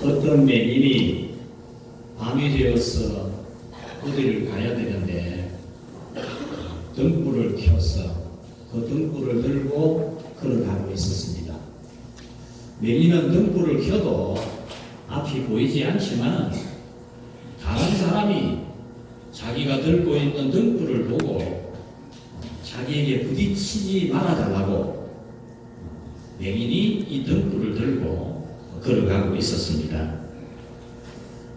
어떤 맹인이 밤이 되어서 어디를 가야 되는데 등불을 켜서 그 등불을 들고 걸어가고 있었습니다. 맹인은 등불을 켜도 앞이 보이지 않지만 다른 사람이 자기가 들고 있는 등불을 보고 자기에게 부딪히지 말아달라고 맹인이 이 등불을 들고 걸어가고 있었습니다.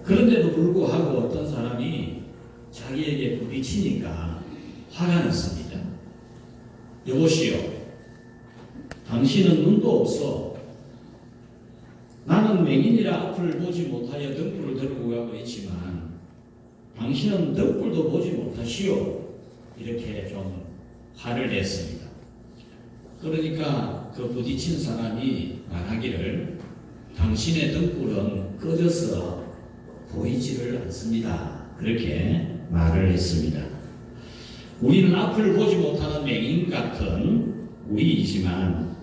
그런데도 불구하고 어떤 사람이 자기에게 부딪히니까 화가 났습니다. 여보시오, 당신은 눈도 없어. 나는 맹인이라 앞을 보지 못하여 등불을 들고 가고 있지만 당신은 등불도 보지 못하시오. 이렇게 좀 화를 냈습니다. 그러니까 그 부딪힌 사람이 말하기를 당신의 등불은 꺼져서 보이지를 않습니다. 그렇게 말을 했습니다. 우리는 앞을 보지 못하는 맹인 같은 우리이지만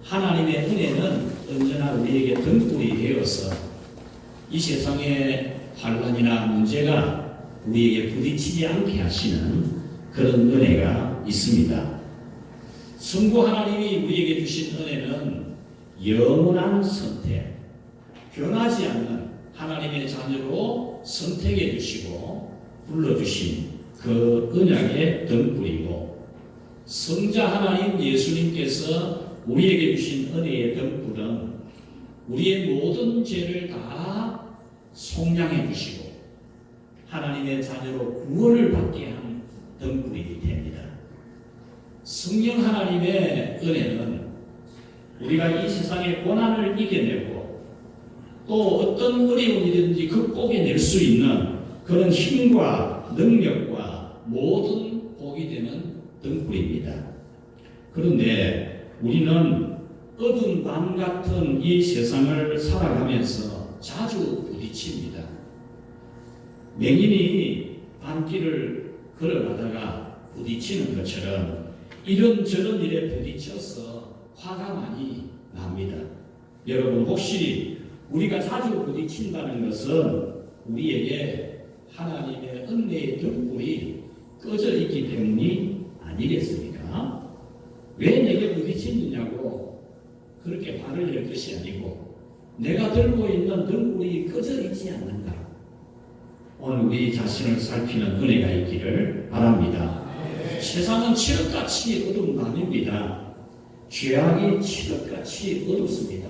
하나님의 은혜는 언제나 우리에게 등불이 되어서 이 세상의 환난이나 문제가 우리에게 부딪히지 않게 하시는 그런 은혜가 있습니다. 성부 하나님이 우리에게 주신 은혜는 영원한 선택, 변하지 않는 하나님의 자녀로 선택해 주시고 불러주신 그 언약의 등불이고, 성자 하나님 예수님께서 우리에게 주신 은혜의 등불은 우리의 모든 죄를 다 속량해 주시고 하나님의 자녀로 구원을 받게 한 등불이 됩니다. 성령 하나님의 은혜는 우리가 이 세상의 고난을 이겨내고 또 어떤 어려움이든지 극복해낼 수 있는 그런 힘과 능력과 모든 복이 되는 등불입니다. 그런데 우리는 어두운 밤 같은 이 세상을 살아가면서 자주 부딪힙니다. 맹인이 밤길을 걸어가다가 부딪히는 것처럼 이런저런 일에 부딪혀서 화가 많이 납니다. 여러분, 혹시 우리가 자주 부딪힌다는 것은 우리에게 하나님의 은혜의 등불이 꺼져 있기 때문이 아니겠습니까? 왜 내게 부딪히느냐고 그렇게 화를 낼 것이 아니고 내가 들고 있는 등불이 꺼져 있지 않는가? 오늘 우리 자신을 살피는 은혜가 있기를 바랍니다. 세상은 칠흑같이 어두운 밤입니다. 죄악이 칠흑같이 어둡습니다.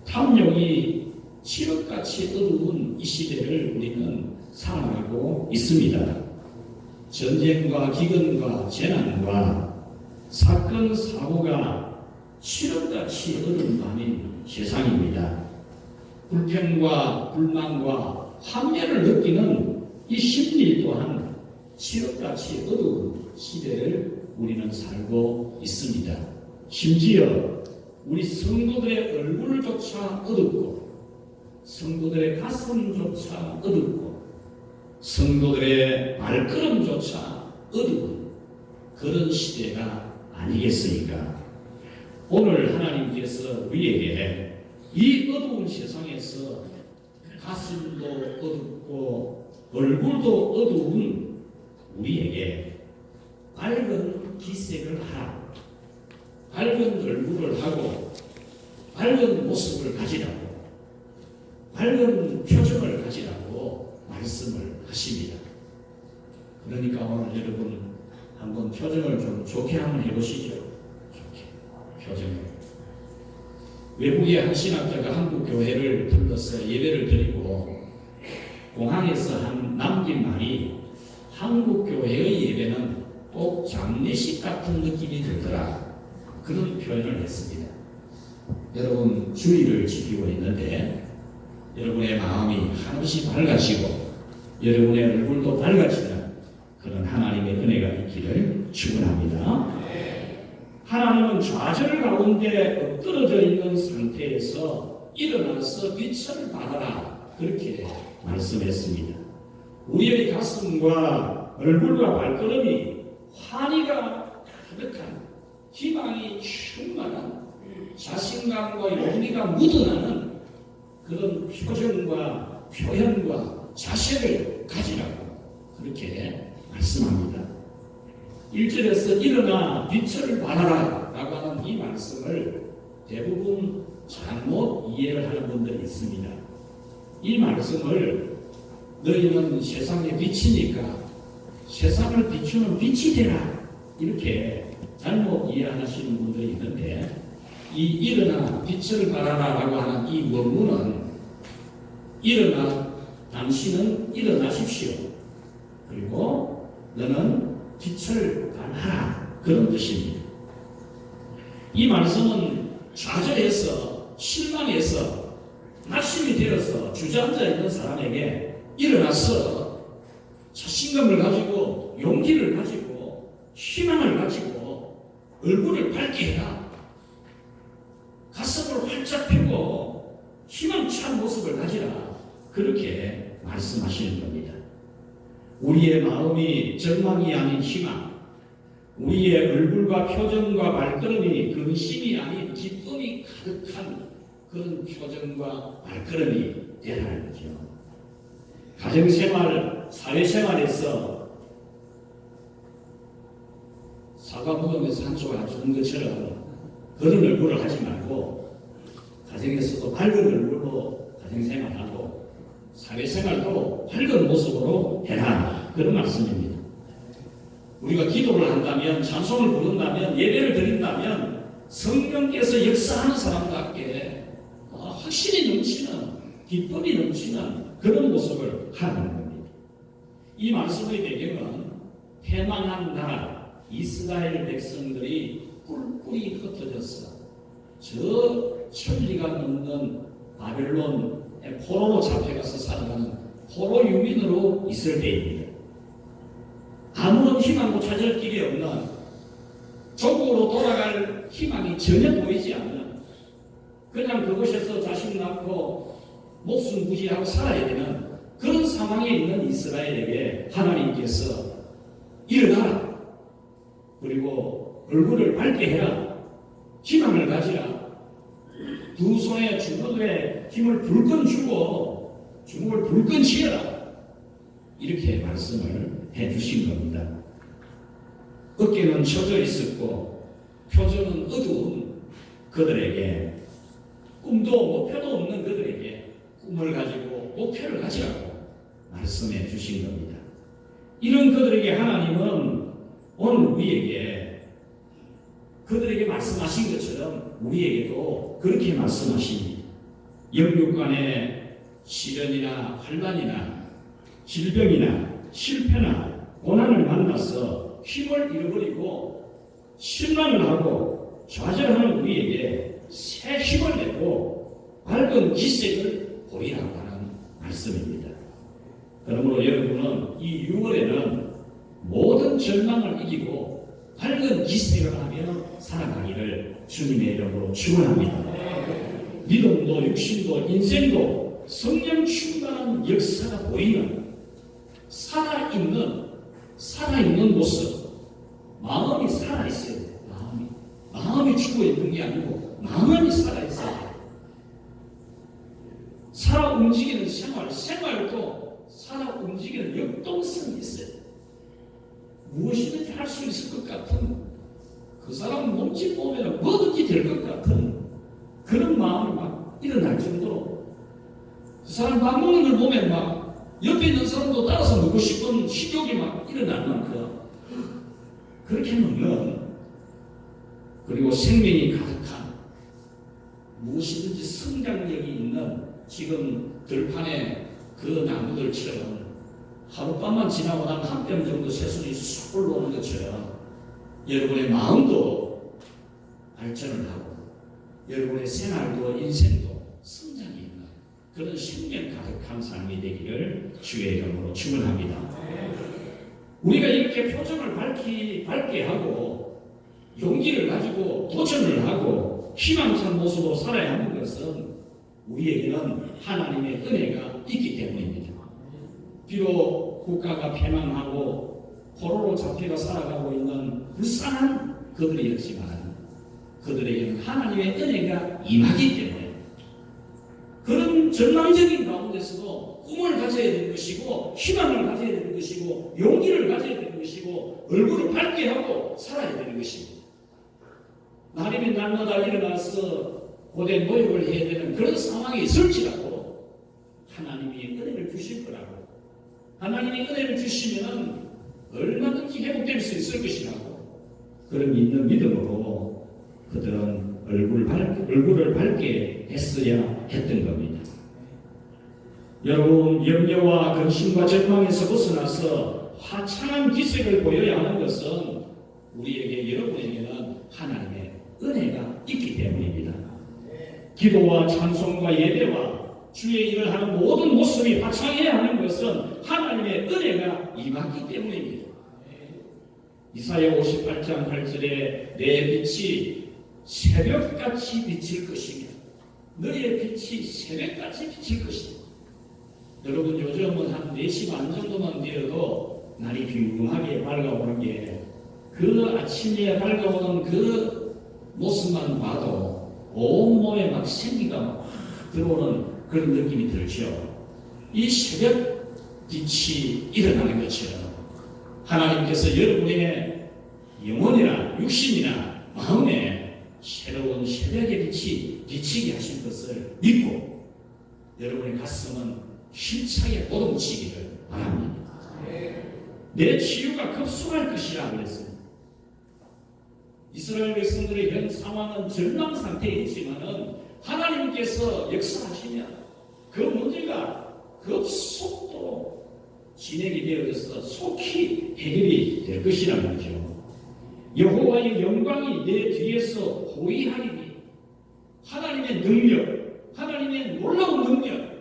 탐욕이 칠흑같이 어두운 이 시대를 우리는 살아가고 있습니다. 전쟁과 기근과 재난과 사건, 사고가 칠흑같이 어두운 밤인 세상입니다. 불평과 불만과 환멸을 느끼는 이 심리 또한 칠흑같이 어두운 시대를 우리는 살고 있습니다. 심지어 우리 성도들의 얼굴조차 어둡고 성도들의 가슴조차 어둡고 성도들의 발걸음조차 어두운 그런 시대가 아니겠습니까? 오늘 하나님께서 우리에게 이 어두운 세상에서 가슴도 어둡고 얼굴도 어두운 우리에게 밝은 기색을 하라, 밝은 얼굴을 하고 밝은 모습을 가지라고, 밝은 표정을 가지라고 말씀을 하십니다. 그러니까 오늘 여러분 한번 표정을 좀 좋게 한번 해보시죠. 좋게 표정을. 외국의 한 신학자가 한국 교회를 들러서 예배를 드리고 공항에서 남긴 말이 한국 교회의 예배는 꼭 장례식 같은 느낌이 들더라, 그런 표현을 했습니다. 여러분 주일을 지키고 있는데 여러분의 마음이 한없이 밝아지고 여러분의 얼굴도 밝아지는 그런 하나님의 은혜가 있기를 축원합니다. 하나님은 좌절 가운데 엎드러져 있는 상태에서 일어나서 빛을 발하라, 그렇게 말씀했습니다. 우리의 가슴과 얼굴과 발걸음이 환희가 가득한, 희망이 충만한, 자신감과 용기가 묻어나는 그런 표정과 표현과 자세를 가지라고 그렇게 말씀합니다. 1절에서 일어나 빛을 발하라 라고 하는 이 말씀을 대부분 잘못 이해를 하는 분들이 있습니다. 이 말씀을 너희는 세상의 빛이니까 세상을 비추는 빛이 되라 이렇게 잘못 이해하시는 분들이 있는데, 이 일어나 빛을 발하라 라고 하는 이 원문은 일어나 당신은 일어나십시오. 그리고 너는 빛을 발하라 그런 뜻입니다. 이 말씀은 좌절해서 실망해서 낙심이 되어서 주저앉아 있는 사람에게 일어나서 자신감을 가지고 용기를 가지고 희망을 가지고 얼굴을 밝게 해라. 가슴을 활짝 펴고 희망찬 모습을 가지라. 그렇게 말씀하시는 겁니다. 우리의 마음이 절망이 아닌 희망, 우리의 얼굴과 표정과 발걸음이 근심이 아닌 기쁨이 가득한 그런 표정과 발걸음이 되라는 거죠. 가정생활, 사회생활에서 사과무덤에서 한쪽을 안 주는 것처럼 그런 얼굴을 하지 말고 가정에서도 밝은 얼굴로 가정생활하고 사회생활도 밝은 모습으로 해라. 그런 말씀입니다. 우리가 기도를 한다면, 찬송을 부른다면, 예배를 드린다면 성령께서 역사하는 사람답게 확신이 넘치는, 기쁨이 넘치는 그런 모습을 하는 겁니다. 이 말씀의 배경은 패망한 나라 이스라엘 백성들이 뿔뿔이 흩어져서 저 천리가 넘는 바벨론의 포로로 잡혀가서 살아가는 포로 유민으로 있을 때입니다. 아무런 희망도 찾을 길이 없는, 조국으로 돌아갈 희망이 전혀 보이지 않는, 그냥 그곳에서 자식 낳고 목숨 부지하고 살아야 되는 그런 상황에 있는 이스라엘에게 하나님께서 일어나라, 그리고 얼굴을 밝게 해라, 희망을 가지라, 두 손에 주먹에 힘을 불끈 주고 주먹을 불끈 쥐어라, 이렇게 말씀을 해주신 겁니다. 어깨는 처져 있었고 표정은 어두운 그들에게, 꿈도 목표도 없는 그들에게 꿈을 가지고 목표를 가지라고 말씀해 주신 겁니다. 이런 그들에게 하나님은 오늘 우리에게 그들에게 말씀하신 것처럼 우리에게도 그렇게 말씀하십니다. 영육간의 시련이나 환난이나 질병이나 실패나 고난을 만나서 힘을 잃어버리고 실망을 하고 좌절하는 우리에게 새 힘을 내고 밝은 기색을 보이라고 하는 말씀입니다. 그러므로 여러분은 이 6월에는 모든 절망을 이기고 밝은 기색을 하며 살아가기를 주님의 이름으로 축원합니다. 믿음도 육신도 인생도 성령 충만한 역사가 보이는 살아있는 모습, 마음이 살아있어야 돼요. 마음이 죽어있는 게 아니고 마음이 살아있어야 돼요. 살아 움직이는 생활도 살아 움직이는 역동성이 있어요. 무엇이든지 할 수 있을 것 같은, 그 사람 몸짓 보면 뭐든지 될 것 같은 그런 마음이 막 일어날 정도로, 그 사람 밥 먹는 걸 보면 막 옆에 있는 사람도 따라서 먹고 싶은 식욕이 막 일어날 만큼 그렇게 먹는, 그리고 생명이 가득한, 무엇이든지 성장력이 있는 지금 들판에 그 나무들처럼 하룻밤만 지나고 나면 한 뼘 정도 새순이 쑥 올라오는 것처럼 여러분의 마음도 발전을 하고 여러분의 생활도 인생도 성장이 있는 그런 생명 가득한 삶이 되기를 주의 이름으로 축원합니다. 우리가 이렇게 표정을 밝게 하고 용기를 가지고 도전을 하고 희망찬 모습으로 살아야 하는 것은 우리에게는 하나님의 은혜가 있기 때문입니다. 비록 국가가 패망하고 포로로 잡혀가 살아가고 있는 불쌍한 그들이었지만 그들에게는 하나님의 은혜가 임하기 때문에 그런 그런 전망적인 가운데서도 꿈을 가져야 되는 것이고 희망을 가져야 되는 것이고 용기를 가져야 되는 것이고 얼굴을 밝게 하고 살아야 되는 것입니다. 하나님이 날마다 일어나서 고된 노력을 해야 되는 그런 상황이 있을지라도 하나님이 은혜를 주실 거라고, 하나님이 은혜를 주시면 얼마든지 회복될 수 있을 것이라고, 그런 있는 믿음으로 그들은 얼굴을 밝게 했어야 했던 겁니다. 여러분, 염려와 근심과 절망에서 벗어나서 화창한 기색을 보여야 하는 것은 우리에게, 여러분에게는 하나님의 은혜가 있기 때문입니다. 기도와 찬송과 예배와 주의 일을 하는 모든 모습이 화창해야 하는 것은 하나님의 은혜가 임하기 때문입니다. 이사야 58장 8절에 내 빛이 새벽같이 비칠 것이며 너의 빛이 새벽같이 비칠 것이다. 여러분, 요즘은 한 4시 반 정도만 되어도 날이 균등하게 밝아오는 게, 그 아침에 밝아오는 그 모습만 봐도 온몸에 막 생기가 막 들어오는 그런 느낌이 들죠. 이 새벽 빛이 일어나는 것처럼 하나님께서 여러분의 영혼이나 육신이나 마음에 새로운 새벽의 빛이 비치게 하신 것을 믿고 여러분의 가슴은 힘차게 보동치기를 바랍니다. 내 치유가 급속할 것이라 그랬습니다. 이스라엘 백성들의 현 상황은 절망 상태에 있지만은 하나님께서 역사하시면 그 문제가 급속도로 진행이 되어져서 속히 해결이 될 것이라는 거죠. 여호와의 영광이 내 뒤에서 호위하리니, 하나님의 능력, 하나님의 놀라운 능력,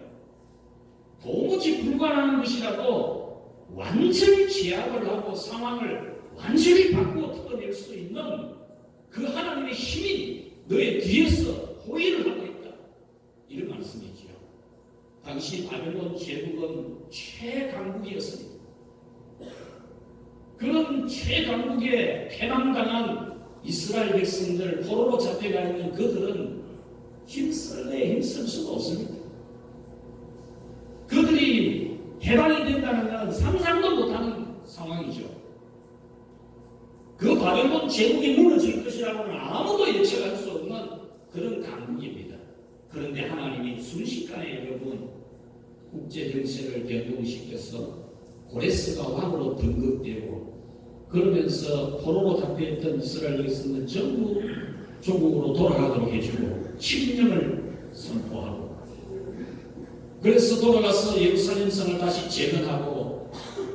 도무지 불가능한 것이라도 완전히 제압을 하고 상황을 완전히 바꾸어 뜯어낼 수 있는 그 하나님의 힘이 너의 뒤에서 호위를 하고 있다, 이런 말씀이지요. 당시 바벨론 제국은 최강국이었습니다. 그런 최강국에 패망당한 이스라엘 백성들, 포로로 잡혀가 있는 그들은 힘쓸래 힘쓸 수가 없습니다. 그들이 해방이 된다는 건 상상도 못하는 상황이죠. 그 바벨론 제국이 무너질 것이라고는 아무도 예측할 수 없는 그런 강국입니다. 그런데 하나님이 순식간에 여러분 국제 정세를 변동시켜서 고레스가 왕으로 등극되고, 그러면서 포로로 잡혀있던 이스라엘 백성은 전부 조국으로 돌아가도록 해주고 칙령을 선포하고, 그래서 돌아가서 예루살렘 성을 다시 재건하고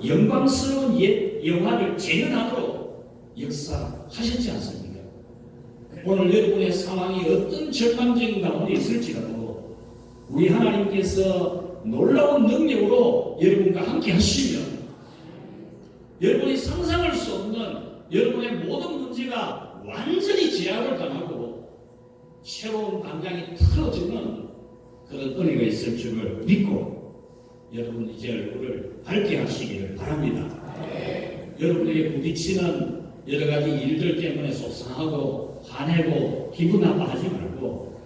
영광스러운 옛 영화를 재현하도록 역사하셨지 않습니까? 오늘 여러분의 상황이 어떤 절망적인 가운데 있을지라도 우리 하나님께서 놀라운 능력으로 여러분과 함께 하시면 여러분이 상상할 수 없는 여러분의 모든 문제가 완전히 제압을 당하고 새로운 방향이 틀어지는 그런 은혜가 있을 줄을 믿고 여러분 이제 얼굴을 밝게 하시기를 바랍니다. 여러분에게 부딪히는 여러 가지 일들 때문에 속상하고 화내고 기분 나빠하지 말고,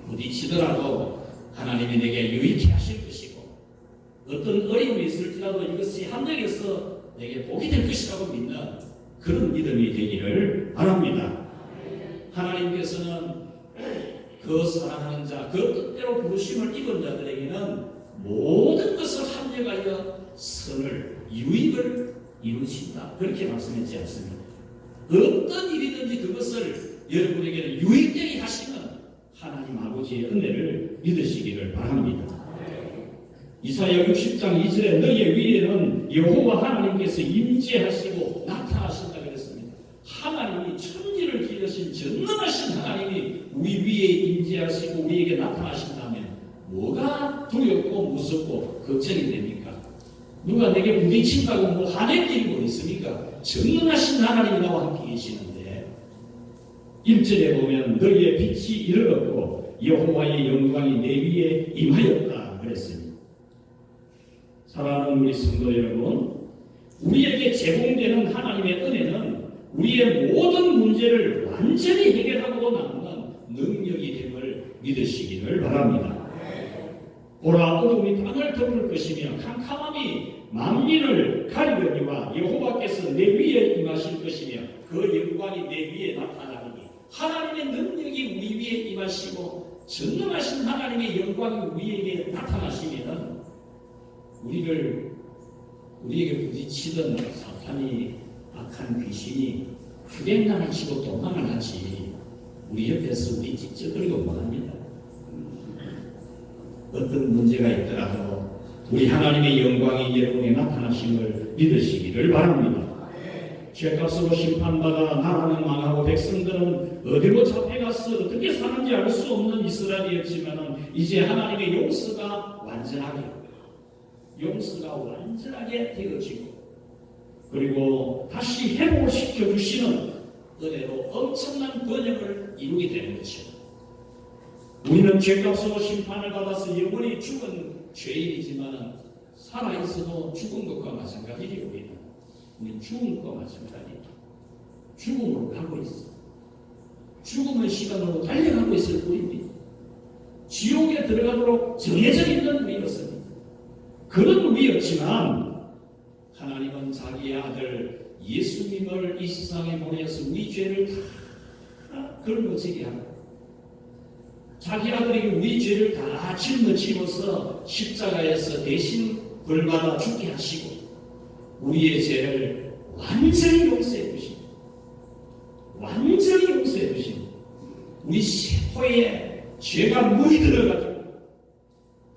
부딪히더라도 하나님이 내게 유익히 하실 것이고 어떤 어려움이 있을지라도 이것이 하늘에서 내게 복이 될 것이라고 믿는 그런 믿음이 되기를 바랍니다. 하나님께서는 그 사랑하는 자, 그 뜻대로 부르심을 입은 자들에게는 모든 것을 합력하여 선을, 유익을 이루신다, 그렇게 말씀했지 않습니까? 어떤 일이든지 그것을 여러분에게는 유익되게 하시는 하나님 아버지의 은혜를 믿으시기를 바랍니다. 이사야 60장 2절에 너의 위에는 여호와 하나님께서 임재하시고 나타나신다 그랬습니다. 하나님이 천지를 기르신 전능하신 하나님이 우리 위에 임재하시고 우리에게 나타나신다면 뭐가 두렵고 무섭고 걱정이 됩니까? 누가 내게 부딪힌다고 뭐 화낼 일이 뭐 있습니까? 전능하신 하나님이 나와 함께 계시는데, 1절에 보면 너희의 빛이 이르렀고 여호와의 영광이 내 위에 임하였다 그랬습니다. 사랑하는 우리 성도 여러분, 우리에게 제공되는 하나님의 은혜는 우리의 모든 문제를 완전히 해결하고 남는 능력이 됨을 믿으시기를 바랍니다. 보라 어둠이 땅을 덮을 것이며 캄캄함이 만민을 가리거니와 여호와께서 내 위에 임하실 것이며 그 영광이 내 위에 나타나리니 하나님의 능력이 우리 위에 임하시고 전능하신 하나님의 영광이 우리에게 나타나시면 우리에게 부딪히던 사탄이 악한 귀신이 휴대난을 치고 도망을 하지 우리 옆에서 우리 찝쩍거리고 뭐합니다. 어떤 문제가 있더라도 우리 하나님의 영광이 여러분에 나타나신 걸 믿으시기를 바랍니다. 죄값으로 심판받아 나라는 망하고 백성들은 어디로 잡혀가서 어떻게 사는지 알 수 없는 이스라엘이었지만 이제 하나님의 용서가 완전하게 되어지고 그리고 다시 회복을 시켜주시는 은혜로 엄청난 번영을 이루게 되는 것이죠. 우리는 죄값으로 심판을 받아서 영원히 죽은 죄인이지만 살아있어도 죽은 것과 마찬가지예요. 우리는 죽은 것과 마찬가지예요. 죽음으로 가고 있어. 죽음의 시간으로 달려가고 있을 뿐입니다. 지옥에 들어가도록 정해져 있는 우리였습니다. 그런 우리였지만 하나님은 자기의 아들 예수님을 이 세상에 보내서 우리 죄를 다 걸머지게 하고 자기 아들이 우리 죄를 다 짊어지고서 십자가에서 대신 벌받아 죽게 하시고 우리의 죄를 완전히 용서해 주신 우리 세포에 죄가 물이 들어가지고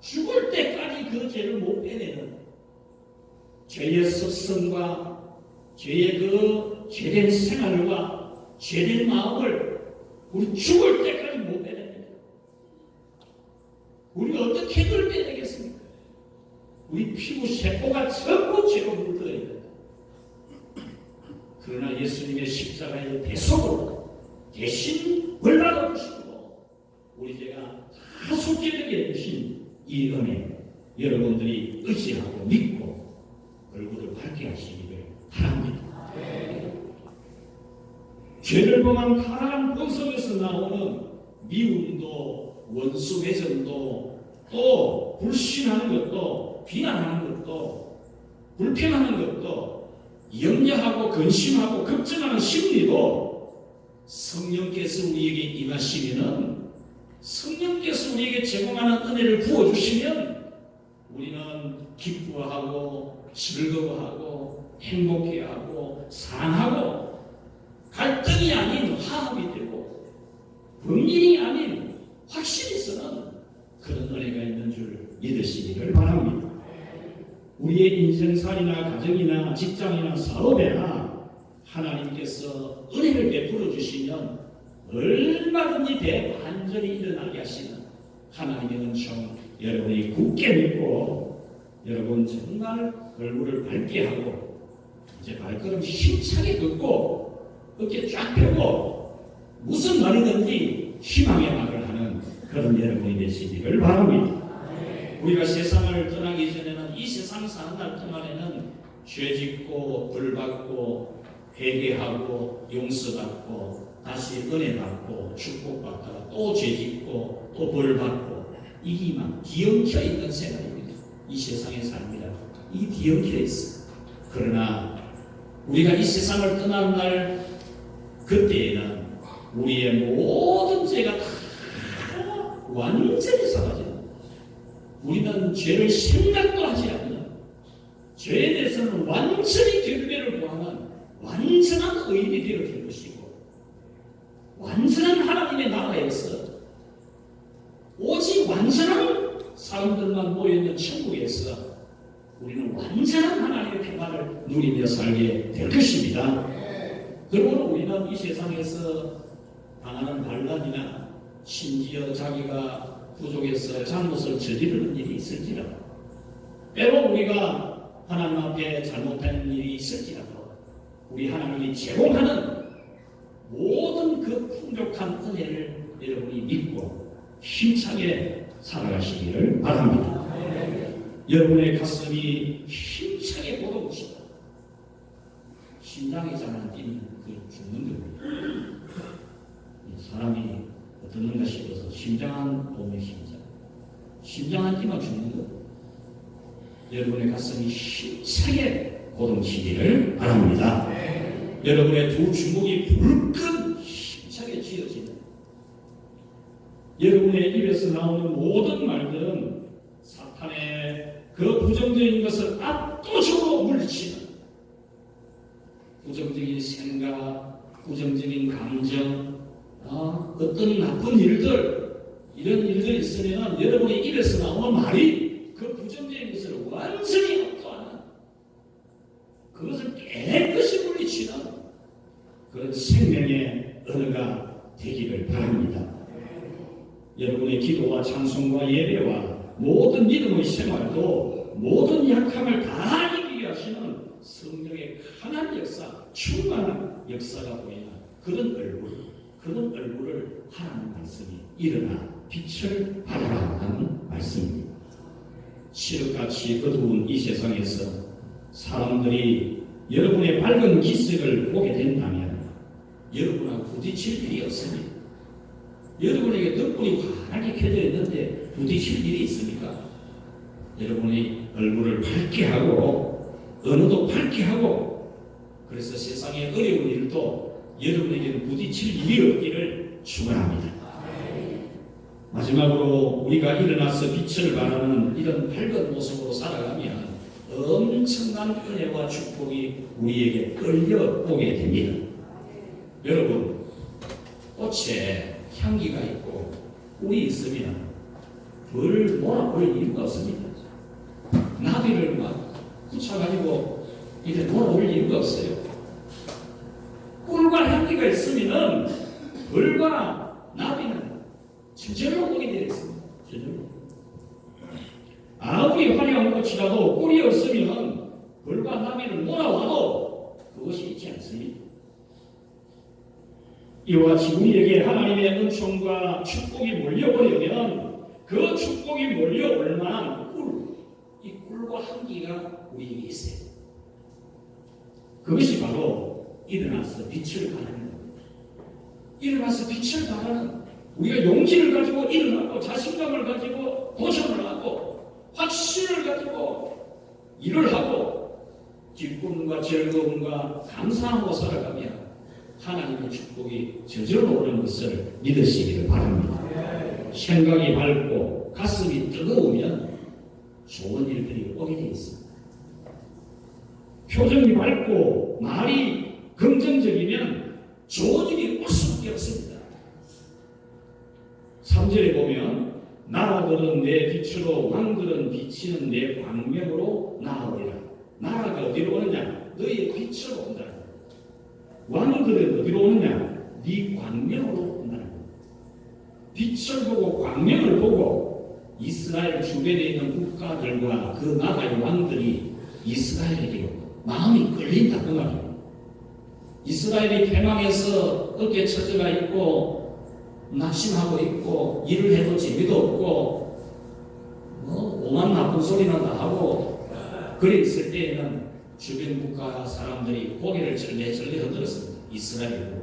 죽을 때까지 그 죄를 못 빼내는 죄의 습성과 죄의 그 죄된 생활과 죄된 마음을 우리 죽을 때까지 못 빼냅니다. 우리가 어떻게 그걸 빼내겠습니까? 우리 피부 세포가 전부 죄로 물들어 있다. 그러나 예수님의 십자가의 대속으로 대신 벌받아 주시고 우리 죄가 다 속죄되게 해주신 이 은혜 여러분들이 의지하고 믿고 얼굴을 밝게 하시기를 바랍니다. 죄를 범한 타락한 본성에서 나오는 미움도 원수 회전도 또 불신하는 것도 비난하는 것도 불평하는 것도 염려하고 근심하고 걱정하는 심리도 성령께서 우리에게 임하시면은 성령께서 우리에게 제공하는 은혜를 부어주시면 우리는 기뻐하고 즐거워하고 행복해하고 사랑하고 갈등이 아닌 화합이 되고 분쟁이 아닌 확실히 쓰는 그런 은혜가 있는 줄 믿으시기를 바랍니다. 우리의 인생살이나 가정이나 직장이나 사업에나 하나님께서 은혜를 베풀어 주시면 얼마든지 대반전이 일어나게 하시는 하나님의 은총 여러분이 굳게 믿고 여러분 정말 얼굴을 밝게 하고 이제 발걸음 힘차게 걷고 어깨 쫙 펴고 무슨 말이든지 희망의 말을 하는 그런 여러분이 되시기를 바랍니다. 우리가 세상을 떠나기 전에는 이 세상 사는 날 동안에는 죄짓고 벌받고 회개하고 용서받고 다시 은혜받고 축복받다가 또 죄짓고 또 벌받고 이기만 뒤엉켜 있는 생활입니다. 이 세상의 삶이라 이 뒤엉켜 있어. 그러나 우리가 이 세상을 떠나는 날 그때에는 우리의 모든 죄가 다 완전히 사라집니다. 우리는 죄를 생각도 하지 않는 죄에 대해서는 완전히 결별을 구하는 완전한 의인이 되어질 것이고 완전한 하나님의 나라에서 오직 완전한 사람들만 모여있는 천국에서 우리는 완전한 하나님의 평안을 누리며 살게 될 것입니다. 그러므로 우리는 이 세상에서 당하는 반란이나 심지어 자기가 부족해서 잘못을 저지르는 일이 있을지라도 때로 우리가 하나님 앞에 잘못한 일이 있을지라도 우리 하나님이 제공하는 모든 그 풍족한 은혜를 여러분이 믿고 힘차게 살아가시기를 바랍니다. 여러분의 가슴이 힘차게 보도록 심장이 잘 안 뛰면 죽는 겁니다. 사람이 어떻는가 싶어서 심장 보면 심장 한 뛰만 죽는 것. 여러분의 가슴이 힘차게 고동치기를 바랍니다. 여러분의 두 주먹이 불끈 힘차게 쥐어지는, 여러분의 입에서 나오는 모든 말들은 사탄의 그 부정적인 것을 압도적으로 물리치는, 부정적인 생각, 부정적인 감정, 어떤 나쁜 일들, 이런 일들이 있으면 여러분의 입에서 나오는 말이 그 부정적인 것을 완전히 압도하는, 그것을 깨끗이 물리치는 그런 생명의 언어가 되기를 바랍니다. 여러분의 기도와 찬송과 예배와 모든 믿음의 생활도 모든 약함을 다 이기게 하시는 성령의 강한 역사, 충만한 역사가 보이는 그런 얼굴을 하라는 말씀이, 일어나 빛을 발하라 하는 말씀입니다. 칠흑같이 어두운 이 세상에서 사람들이 여러분의 밝은 기색을 보게 된다면 여러분하고 부딪힐 일이 없습니다. 여러분에게 덕분이 환하게 켜져 있는데 부딪힐 일이 있습니까? 여러분의 얼굴을 밝게 하고 언어도 밝게 하고, 그래서 세상의 어려운 일도 여러분에게는 부딪힐 일이 없기를 축원합니다. 마지막으로 우리가 일어나서 빛을 발하는 이런 밝은 모습으로 살아가면 엄청난 은혜와 축복이 우리에게 끌려오게 됩니다. 여러분, 꽃에 향기가 있고 꿀이 있으면 별 몰아볼 이유가 없습니다. 나비를 막 붙여가지고 이렇게 몰아볼 이유가 없어요. 꿀과 향기가 있으면 벌과 나비는 저절로 오게 되어 있습니다. 저절로. 아무리 화려한 꽃이라도 꿀이 없으면 벌과 나비를 몰아와도 그것이 있지 않습니다. 이와 같이 우리에게 하나님의 은총과 축복이 몰려오려면 그 축복이 몰려올 만한 이 꿀과 향기가 우리에게 있어요. 그것이 바로 일어나서 빛을 발하는 겁니다. 일어나서 빛을 발하는, 우리가 용기를 가지고 일어나고 자신감을 가지고 도전을 하고 확신을 가지고 일을 하고 기쁨과 즐거움과 감사하고 살아가면 하나님의 축복이 저절로 오는 것을 믿으시기를 바랍니다. 생각이 밝고 가슴이 뜨거우면 좋은 일들이 오게 되어 있습니다. 표정이 밝고 말이 긍정적이면 좋은 일이 올 수밖에 없습니다. 3절에 보면 나라들은 내 빛으로 왕들은 비치는 내 광명으로 나아오리라. 나라가 어디로 오느냐? 너희의 빛으로 온다. 왕들은 어디로 오느냐? 네 광명으로 온다. 빛을 보고 광명을 보고 이스라엘 주변에 있는 국가들과 그 나라의 왕들이 이스라엘에게 마음이 끌린다 그 말이에요. 이스라엘이 패망해서 어깨 처져가 있고 낙심하고 있고 일을 해도 재미도 없고 오만 나쁜 소리나 다 하고 그래 있을 때에는 주변 국가 사람들이 고개를 절레절레 흔들었습니다. 이스라엘로.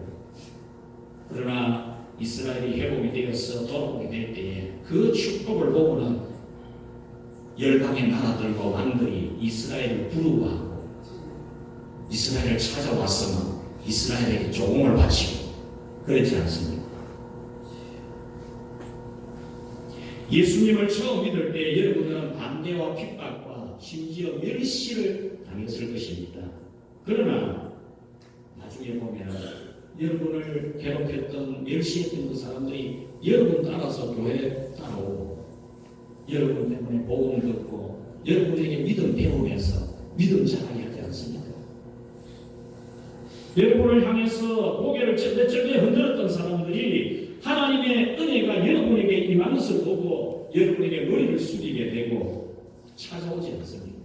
그러나 이스라엘이 회복이 되어서 돌아오게 될 때에 그 축복을 보고는 열방의 나라들과 왕들이 이스라엘을 부러워하고 이스라엘을 찾아왔으면 이스라엘에게 조공을 바치고 그렇지 않습니까? 예수님을 처음 믿을 때 여러분은 반대와 핍박과 심지어 멸시를 당했을 것입니다. 그러나 나중에 보면 여러분을 괴롭혔던 멸시했던 그 사람들이 여러분 따라서 교회에 따라오고 여러분 때문에 복음 듣고 여러분에게 믿음 배우면서 믿음 자라게 하지 않습니까? 여러분을 향해서 고개를 쩔레쩔레 흔들었던 사람들이 하나님의 은혜가 여러분에게 임한 것을 보고 여러분에게 머리를 숙이게 되고 찾아오지 않습니다.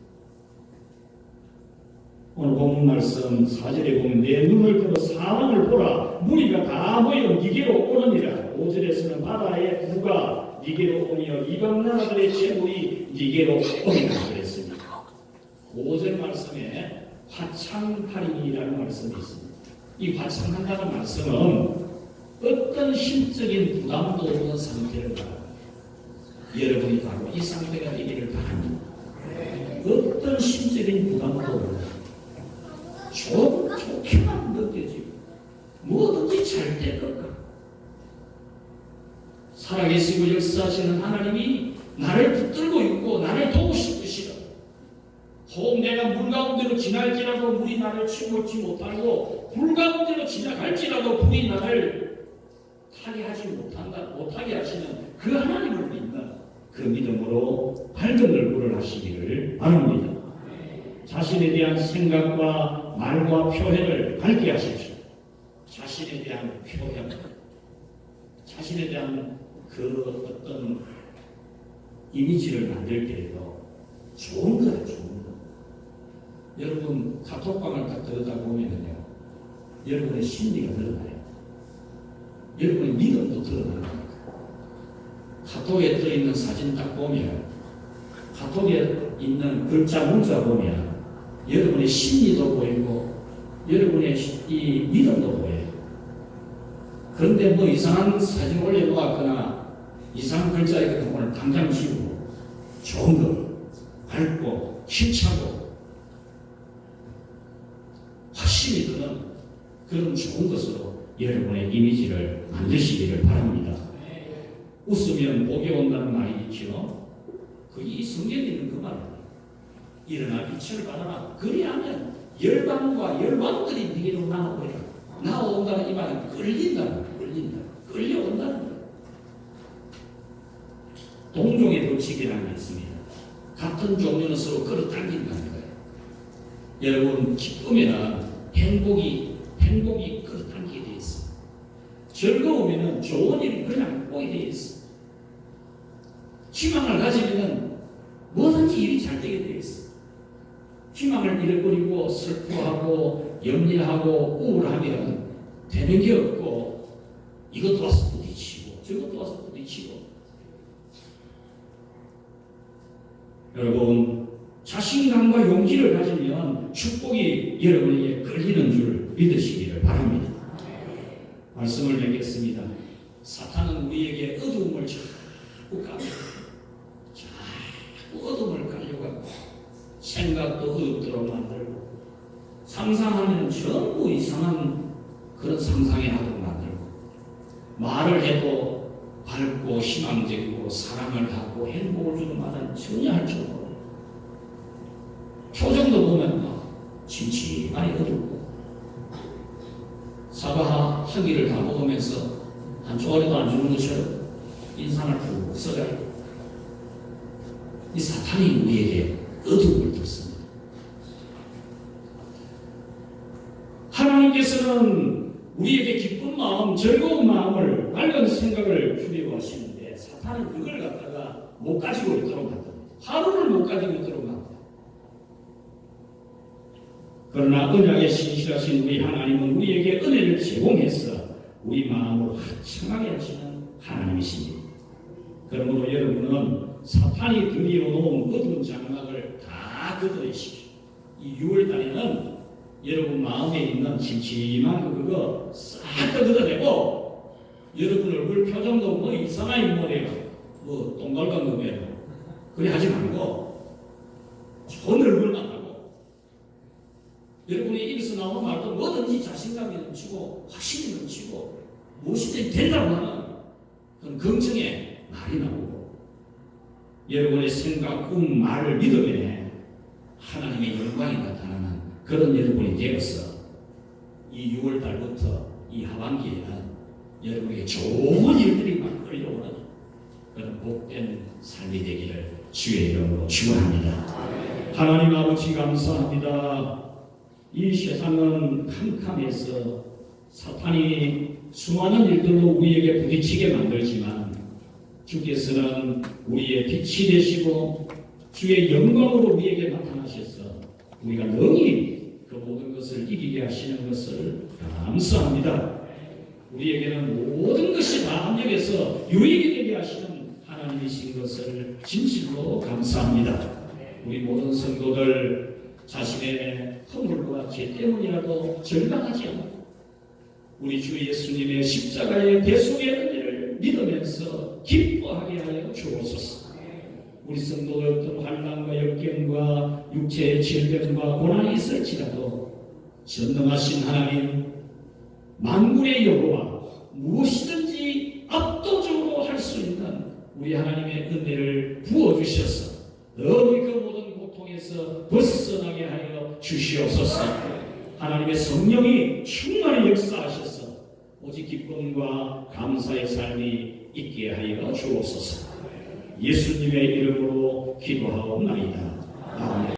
오늘 본문 말씀 4절에 보면 내 눈을 들어 사방을 보라 무리가 다 모여 니게로 오느니라. 5절에서는 바다의 부가 니게로 오며 이방 나라들의 재물이 니게로 오니라 그랬습니다. 5절 말씀에 화창하리니라는 말씀이 있습니다. 이 화창한다는 말씀은 어떤 심적인 부담도 없는 상태를 말합니다. 여러분이 바로 이 상태가 되기를 바랍니다. 어떤 심적인 부담도 좋게만 느껴지고 뭐든지 잘 될 것 같고 살아계시고 역사하시는 하나님이 나를 붙들고 있고 나를 도우고 싶으시다. 혹 내가 물 가운데로 지날지라도 물이 나를 침몰치 못하고 불 가운데로 지나갈지라도 불이 나를 타게 하지 못하게 하시는 그 하나님을 믿는 그 믿음으로 밝은 얼굴을 하시기를 바랍니다. 자신에 대한 생각과 말과 표현을 밝게 하십시오. 자신에 대한 표현, 자신에 대한 그 어떤 이미지를 만들 때에도 좋은 거예요, 좋은 거. 여러분, 카톡방을 딱 들여다 보면요, 여러분의 심리가 드러나요. 여러분의 믿음도 드러납니다. 카톡에 들어있는 사진 딱 보면, 카톡에 있는 글자, 문자 보면, 여러분의 심리도 보이고, 여러분의 이 믿음도 보여요. 그런데 뭐 이상한 사진 올려놓았거나, 이상한 글자에 오늘 당장 지우고, 좋은 거, 밝고, 힘차고, 확신이 드는 그런 좋은 것으로 여러분의 이미지를 만드시기를 바랍니다. 웃으면 복이 온다는 말이 있죠. 그게 이 성경에 있는 그 말입니다. 일어나 빛을 받아라. 그리하면 열방과 열방들이 네게로 나오리라. 나온다는 이 말은 끌려온다는 거예요. 동종의 법칙이라는 게 있습니다. 같은 종류는 서로 끌어당긴다는 거예요. 여러분, 기쁘면 행복이 끌어당기게 되어 있어요. 즐거우면 좋은 일이 그냥 오게 되어 있어요. 희망을 가지면 뭐든지 일이 잘 되게 되어 있어요. 희망을 잃어버리고 슬퍼하고 염려하고 우울하면 되는 게 없고 이것도 와서 부딪히고 저것도 와서 부딪히고. 여러분, 자신감과 용기를 가지면 축복이 여러분에게 끌리는 줄 믿으시기를 바랍니다. 말씀을 맺겠습니다. 사탄은 우리에게 어두움을 자꾸 어둠을 깔려가고 생각도 어둡도록 만들고 상상하면 전부 이상한 그런 상상에 하도록 만들고 말을 해도 밝고 희망적이고 사랑을 하고 행복을 주는 말은 전혀 할 줄 모르고 표정도 보면 막 침침하니 어둡고 사과 한 개를 다 먹으면서 한 조각도 안 주는 것처럼 인상을 푹 써가지고 이 사탄이 우리에게 어둠을 줬습니다. 하나님께서는 우리에게 기쁜 마음, 즐거운 마음을, 밝은 생각을 주려고 하시는데 사탄은 그걸 갖다가 못 가지고 있도록 만듭니다. 하루를 못 가지고 있도록 만듭니다. 그러나 언약에 신실하신 우리 하나님은 우리에게 은혜를 제공해서 우리 마음을 화창하게 하시는 하나님이십니다. 그러므로 여러분은 사탄이 들이어놓은 어두운 장막을 다 걷어내시고 이 6월달에는 여러분 마음에 있는 침침한 그거 싹 다 걷어내고 여러분 얼굴 표정도 뭐 이상한 인물이에요. 뭐 똥갈간 거면 그래 하지 말고 좋은 얼굴만 하고 여러분의 입에서 나오는 말도 뭐든지 자신감이 넘치고 확신이 넘치고 무엇이든 된다고 하는 그런 긍정의 말이 나오고 여러분의 생각, 꿈, 말을 믿음에 하나님의 영광이 나타나는 그런 여러분이 되어서 이 6월달부터 이 하반기에는 여러분에게 좋은 일들이 막 끌려오는 그런 복된 삶이 되기를 주의 이름으로 축원합니다. 하나님 아버지 감사합니다. 이 세상은 캄캄해서 사탄이 수많은 일들로 우리에게 부딪히게 만들지만 주께서는 우리의 빛이 되시고 주의 영광으로 우리에게 나타나셔서 우리가 능히 그 모든 것을 이기게 하시는 것을 감사합니다. 우리에게는 모든 것이 다 합력해서 유익이 되게 하시는 하나님이신 것을 진실로 감사합니다. 우리 모든 성도들 자신의 허물과 죄 때문이라도 절망하지 않고 우리 주 예수님의 십자가의 대속의 은혜를 믿으면서 기뻐하게 하여 주옵소서. 우리 성도가 어떤 환난과 역경과 육체의 질병과 고난이 있을지라도 전능하신 하나님, 만군의 여호와, 무엇이든지 압도적으로 할 수 있는 우리 하나님의 은혜를 부어주셔서 너희 그 모든 고통에서 벗어나게 하여 주시옵소서. 하나님의 성령이 충만히 역사하셔서 오직 기쁨과 감사의 삶이 있게 하여 주옵소서. 예수님의 이름으로 기도하옵나이다. 아멘.